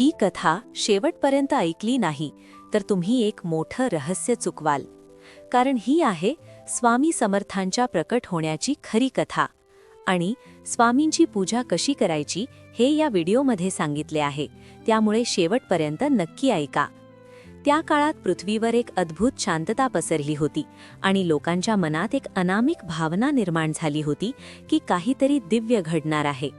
ही कथा शेवटपर्यंत ऐकली नाही तर तुम्ही एक मोठं रहस्य चुकवाल. कारण ही आहे स्वामी समर्थांच्या प्रकट होण्याची खरी कथा. आणि स्वामींची पूजा कशी करायची हे या व्हिडिओमध्ये सांगितले आहे, त्यामुळे शेवटपर्यंत नक्की ऐका. त्या काळात पृथ्वीवर एक अद्भुत शांतता पसरली होती आणि लोकांच्या मनात एक अनामिक भावना निर्माण झाली होती की काहीतरी दिव्य घडणार आहे.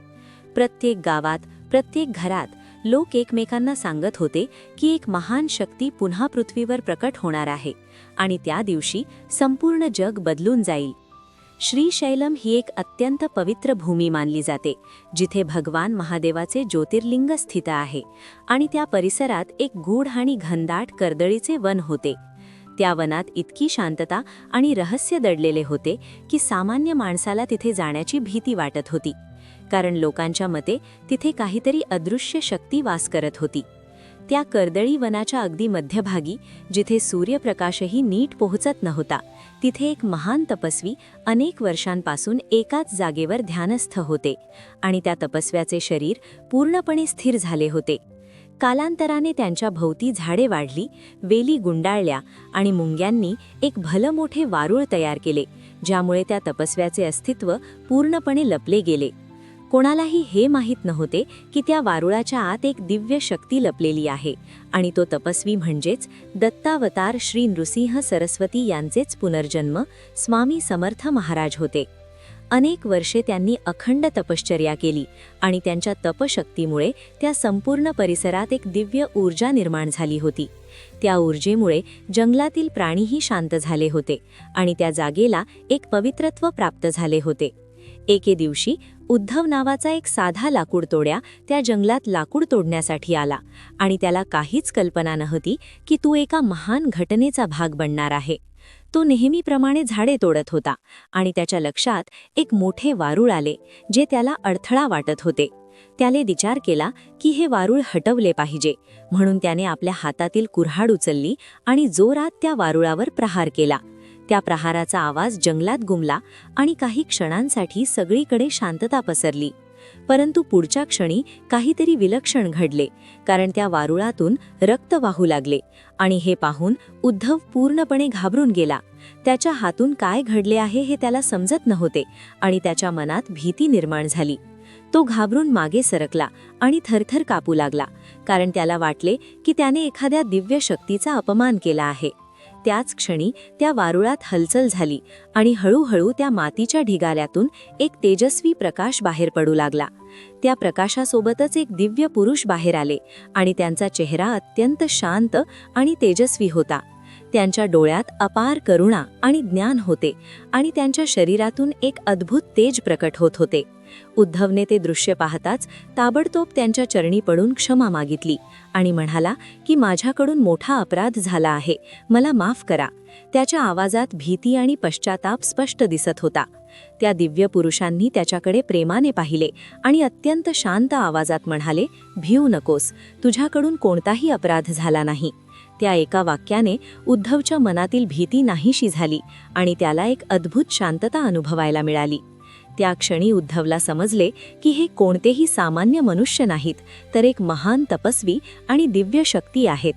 प्रत्येक गावात, प्रत्येक घरात लोक एकमेकांना सांगत होते की एक महान शक्ती पुन्हा पृथ्वीवर प्रकट होणार आहे आणि त्या दिवशी संपूर्ण जग बदलून जाईल. श्रीशैलम ही एक अत्यंत पवित्र भूमी मानली जाते, जिथे भगवान महादेवाचे ज्योतिर्लिंग स्थित आहे आणि त्या परिसरात एक गूढ आणि घनदाट कर्दळीचे वन होते. त्या वनात इतकी शांतता आणि रहस्य दडलेले होते की सामान्य माणसाला तिथे जाण्याची भीती वाटत होती, कारण लोकांच्या मते तिथे काहीतरी अदृश्य शक्ती वास करत होती. त्या कर्दळी वनाच्या अगदी मध्यभागी, जिथे सूर्यप्रकाशही नीट पोहोचत नव्हता, तिथे एक महान तपस्वी अनेक वर्षांपासून एकाच जागेवर ध्यानस्थ होते आणि त्या तपस्व्याचे शरीर पूर्णपणे स्थिर झाले होते. कालांतराने त्यांच्या भोवती झाडे वाढली, वेली गुंडाळल्या आणि मुंग्यांनी एक भलं मोठे वारूळ तयार केले, ज्यामुळे त्या तपस्व्याचे अस्तित्व पूर्णपणे लपले गेले. कोणालाही हे माहीत नव्हते की त्या वारुळाच्या आत एक दिव्य शक्ती लपलेली आहे आणि तो तपस्वी म्हणजेच दत्तावतार श्री नृसिंह सरस्वती यांचेच पुनर्जन्म स्वामी समर्थ महाराज होते. अनेक वर्षे त्यांनी अखंड तपश्चर्या केली आणि त्यांच्या तपशक्तीमुळे त्या संपूर्ण परिसरात एक दिव्य ऊर्जा निर्माण झाली होती. त्या ऊर्जेमुळे जंगलातील प्राणीही शांत झाले होते आणि त्या जागेला एक पवित्रत्व प्राप्त झाले होते. एके दिवशी उद्धव नावाचा एक साधा लाकूडतोड्या त्या जंगलात लाकूड तोडण्यासाठी आला आणि त्याला काहीच कल्पना नव्हती की तो एका महान घटनेचा भाग बनणार आहे. तो नेहमीप्रमाणे झाडे तोडत होता आणि त्याच्या लक्षात एक मोठे वारूळ आले, जे त्याला अडथळा वाटत होते. त्याने विचार केला की हे वारूळ हटवले पाहिजे, म्हणून त्याने आपल्या हातातील कुऱ्हाड उचलली आणि जोरात त्या वारुळावर प्रहार केला. त्या प्रहाराचा आवाज जंगलात घुमला आणि काही क्षणांसाठी सगळीकडे शांतता पसरली. परंतु पुढच्या क्षणी काहीतरी विलक्षण घडले, कारण त्या वारुळातून रक्त वाहू लागले आणि हे पाहून उद्धव पूर्णपणे घाबरून गेला. त्याच्या हातून काय घडले आहे हे त्याला समजत नव्हते आणि त्याच्या मनात भीती निर्माण झाली. तो घाबरून मागे सरकला आणि थरथर कापू लागला, कारण त्याला वाटले की त्याने एखाद्या दिव्य शक्तीचा अपमान केला आहे. त्याच क्षणी त्या वारुळात हलचल झाली आणि हळूहळू त्या मातीच्या ढिगाऱ्यातून एक तेजस्वी प्रकाश बाहेर पडू लागला. त्या प्रकाशासोबतच एक दिव्य पुरुष बाहेर आले आणि त्यांचा चेहरा अत्यंत शांत आणि तेजस्वी होता. त्यांच्या डोळ्यात अपार करुणा आणि ज्ञान होते आणि त्यांच्या शरीरातून एक अद्भुत तेज प्रकट होत होते. उद्धवने ते दृश्य पाहताच ताबडतोब त्यांच्या चरणी पडून क्षमा मागितली आणि म्हणाला की माझ्याकडून मोठा अपराध झाला आहे, मला माफ करा. त्याच्या आवाजात भीती आणि पश्चाताप स्पष्ट दिसत होता. त्या दिव्य पुरुषांनी त्याच्याकडे प्रेमाने पाहिले आणि अत्यंत शांत आवाजात म्हणाले, भिऊ नकोस, तुझ्याकडून कोणताही अपराध झाला नाही. त्या एका वाक्याने उद्धवच्या मनातील भीती नाहीशी झाली आणि त्याला एक अद्भुत शांतता अनुभवायला मिळाली. त्या क्षणी उद्धवला समजले की हे कोणतेही सामान्य मनुष्य नाहीत, तर एक महान तपस्वी आणि दिव्य शक्ती आहेत.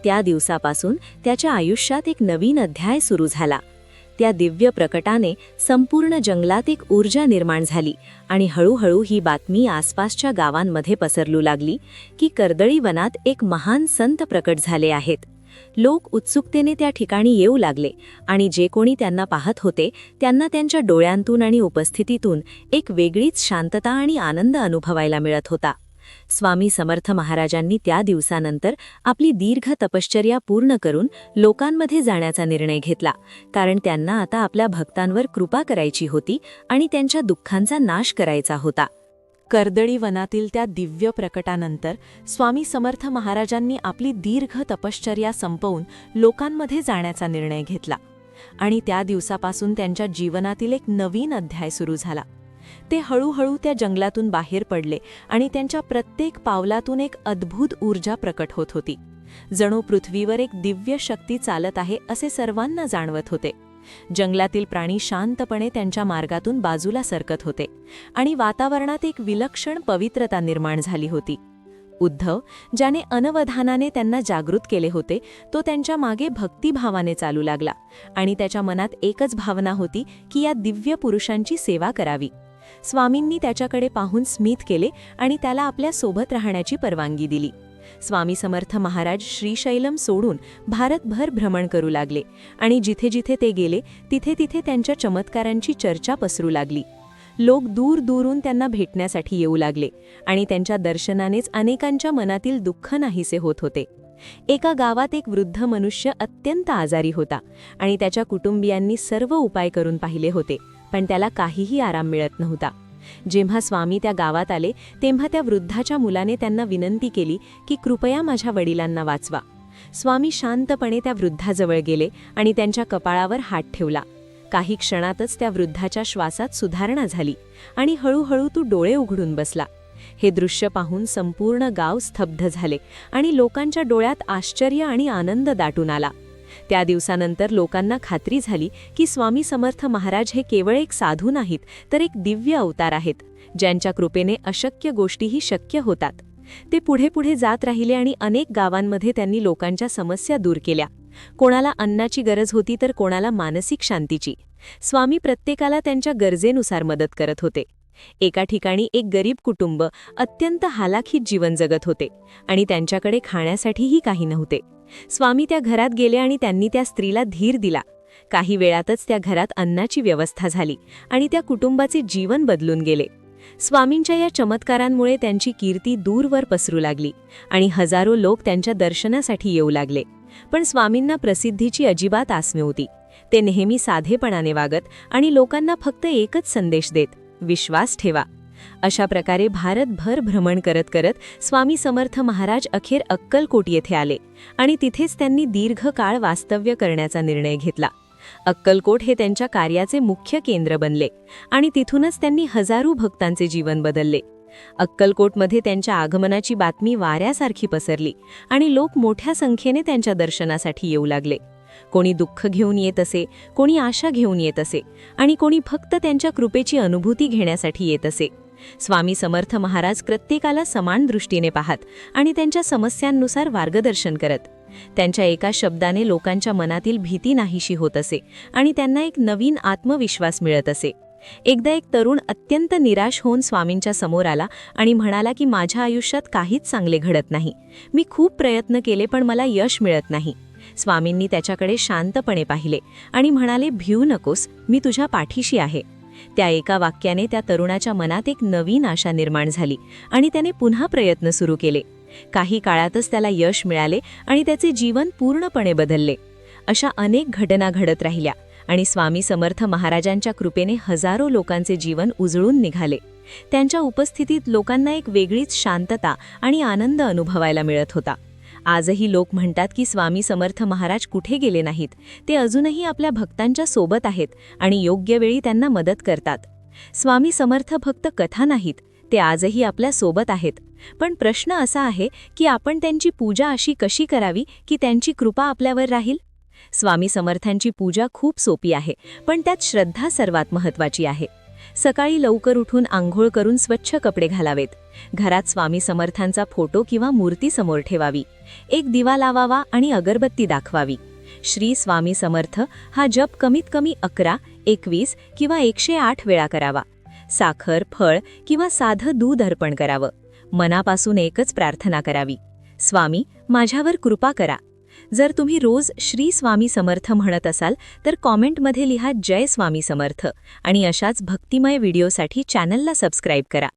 त्या दिवसापासून त्याच्या आयुष्यात एक नवीन अध्याय सुरू झाला. त्या दिव्य प्रकटाने संपूर्ण जंगलात एक ऊर्जा निर्माण झाली आणि हळूहळू ही बातमी आसपासच्या गावांमध्ये पसरलू लागली की कर्दळी वनात एक महान संत प्रकट झाले आहेत. लोक उत्सुकतेने त्या ठिकाणी येऊ लागले आणि जे कोणी त्यांना पाहत होते त्यांना त्यांच्या डोळ्यांतून आणि उपस्थितीतून एक वेगळीच शांतता आणि आनंद अनुभवायला मिळत होता. स्वामी समर्थ महाराजांनी त्या दिवसानंतर आपली दीर्घ तपश्चर्या पूर्ण करून लोकांमध्ये जाण्याचा निर्णय घेतला, कारण त्यांना आता आपल्या भक्तांवर कृपा करायची होती आणि त्यांच्या दुःखांचा नाश करायचा होता. कर्दळी वनातील त्या दिव्य प्रकटानंतर स्वामी समर्थ महाराजांनी आपली दीर्घ तपश्चर्या संपवून लोकांमध्ये जाण्याचा निर्णय घेतला आणि त्या दिवसापासून त्यांच्या जीवनातील एक नवीन अध्याय सुरू झाला. ते हळूहळू त्या जंगलातून बाहेर पडले आणि त्यांच्या प्रत्येक पावलातून एक अद्भुत ऊर्जा प्रकट होत होती. जणू पृथ्वीवर एक दिव्य शक्ती चालत आहे असे सर्वांना जाणवत होते. जंगलातील प्राणी शांतपणे त्यांच्या मार्गातून बाजूला सरकत होते आणि वातावरणात एक विलक्षण पवित्रता निर्माण झाली होती. उद्धव, ज्याने अनवधानाने त्यांना जागृत केले होते, तो त्यांच्या मागे भक्तिभावाने चालू लागला आणि त्याच्या मनात एकच भावना होती की या दिव्य पुरुषांची सेवा करावी. स्वामींनी त्याच्याकडे पाहून स्मित केले आणि त्याला आपल्या सोबत राहण्याची परवानगी दिली. स्वामी समर्थ महाराज श्रीशैलम सोडून भारतभर भ्रमण करू लागले आणि जिथे जिथे ते गेले तिथे तिथे त्यांच्या चमत्कारांची चर्चा पसरू लागली. लोक दूर दूरून त्यांना भेटण्यासाठी येऊ लागले आणि त्यांच्या दर्शनानेच अनेकांच्या मनातील दुःख नाहीसे होत होते. एका गावात एक वृद्ध मनुष्य अत्यंत आजारी होता आणि त्याच्या कुटुंबियांनी सर्व उपाय करून पाहिले होते, पण त्याला काहीही आराम मिळत नव्हता. जेव्हा स्वामी त्या गावात आले तेव्हा त्या वृद्धाच्या मुलाने त्यांना विनंती केली की कृपया माझ्या वडिलांना वाचवा. स्वामी शांतपणे त्या वृद्धाजवळ गेले आणि त्यांच्या कपाळावर हात ठेवला. काही क्षणातच त्या वृद्धाच्या श्वासात सुधारणा झाली आणि हळूहळू तो डोळे उघडून बसला. हे दृश्य पाहून संपूर्ण गाव स्तब्ध झाले आणि लोकांच्या डोळ्यात आश्चर्य आणि आनंद दाटून आला. त्या दिवसानंतर लोकांना खात्री झाली की स्वामी समर्थ महाराज हे केवळ एक साधू नाहीत, तर एक दिव्य अवतार आहेत, ज्यांच्या कृपेने अशक्य गोष्टीही शक्य होतात. ते पुढे पुढे जात राहिले आणि अनेक गावांमध्ये त्यांनी लोकांच्या समस्या दूर केल्या. कोणाला अन्नाची गरज होती तर कोणाला मानसिक शांतीची. स्वामी प्रत्येकाला त्यांच्या गरजेनुसार मदत करत होते. एका ठिकाणी एक गरीब कुटुंब अत्यंत हालाखीत जीवन जगत होते आणि त्यांच्याकडे खाण्यासाठीही काही नव्हते. स्वामी त्या घरात गेले आणि त्यांनी त्या स्त्रीला धीर दिला. काही वेळातच त्या घरात अन्नाची व्यवस्था झाली आणि त्या कुटुंबाचे जीवन बदलून गेले. स्वामींच्या या चमत्कारांमुळे त्यांची कीर्ती दूरवर पसरू लागली आणि हजारो लोक त्यांच्या दर्शनासाठी येऊ लागले. पण स्वामींना प्रसिद्धीची अजिबात आस नव्हती. ते नेहमी साधेपणाने वागत आणि लोकांना फक्त एकच संदेश देत, विश्वास ठेवा. अशा प्रकारे भारतभर भ्रमण करत करत स्वामी समर्थ महाराज अखेर अक्कलकोट येथे आले आणि तिथेच त्यांनी दीर्घ काळ वास्तव्य करण्याचा निर्णय घेतला. अक्कलकोट हे त्यांच्या कार्याचे मुख्य केंद्र बनले आणि तिथूनच त्यांनी हजारो भक्तांचे जीवन बदलले. अक्कलकोटमध्ये त्यांच्या आगमनाची बातमी वाऱ्यासारखी पसरली आणि लोक मोठ्या संख्येने त्यांच्या दर्शनासाठी येऊ लागले. कोणी दुःख घेऊन येत असे, कोणी आशा घेऊन येत असे आणि कोणी फक्त त्यांच्या कृपेची अनुभूती घेण्यासाठी येत असे. स्वामी समर्थ महाराज प्रत्येकाला समान दृष्टीने पाहत आणि त्यांच्या समस्यांनुसार मार्गदर्शन करत. त्यांच्या एका शब्दाने लोकांच्या मनातील भीती नाहीशी होत असे आणि त्यांना एक नवीन आत्मविश्वास मिळत असे. एकदा एक तरुण अत्यंत निराश होऊन स्वामींच्या समोर आला आणि म्हणाला की माझ्या आयुष्यात काहीच चांगले घडत नाही. मी खूप प्रयत्न केले पण मला यश मिळत नाही. स्वामींनी त्याच्याकडे शांतपणे पाहिले आणि म्हणाले, भिऊ नकोस, मी तुझ्या पाठीशी आहे. त्या एका वाक्याने त्या तरुणाच्या मनात एक नवीन आशा निर्माण झाली आणि त्याने पुन्हा प्रयत्न सुरू केले. काही काळातच त्याला यश मिळाले आणि त्याचे जीवन पूर्णपणे बदलले. अशा अनेक घटना घडत राहिल्या आणि स्वामी समर्थ महाराजांच्या कृपेने हजारो लोकांचे जीवन उजळून निघाले. त्यांच्या उपस्थितीत लोकांना एक वेगळीच शांतता आणि आनंद अनुभवायला मिळत होता. आजही लोक म्हणतात की स्वामी समर्थ महाराज कुठे गेले नाहीत, ते अजूनही आपल्या भक्तांच्या सोबत आहेत आणि योग्य वेळी त्यांना मदत करतात. स्वामी समर्थ फक्त कथा नाहीत, ते आजही आपल्या सोबत आहेत. पण प्रश्न असा आहे की आपण त्यांची पूजा अशी कशी करावी की त्यांची कृपा आपल्यावर राहील. स्वामी समर्थांची पूजा खूप सोपी आहे, पण त्यात श्रद्धा सर्वात महत्त्वाची आहे. सकाळी लवकर उठून आंघोळ करून स्वच्छ कपडे घालावेत. घरात स्वामी समर्थांचा फोटो किंवा मूर्ती समोर ठेवावी. एक दिवा लावावा आणि अगरबत्ती दाखवावी. श्री स्वामी समर्थ हा जप कमीत कमी 11, 21 किंवा 108 वेळा करावा. साखर, फळ किंवा साधं दूध अर्पण करावं. मनापासून एकच प्रार्थना करावी, स्वामी माझ्यावर कृपा करा. जर तुम्ही रोज श्री स्वामी समर्थ म्हणत असाल तर कॉमेंटमध्ये लिहा जय स्वामी समर्थ आणि अशाच भक्तिमय व्हिडिओसाठी चॅनलला सबस्क्राईब करा.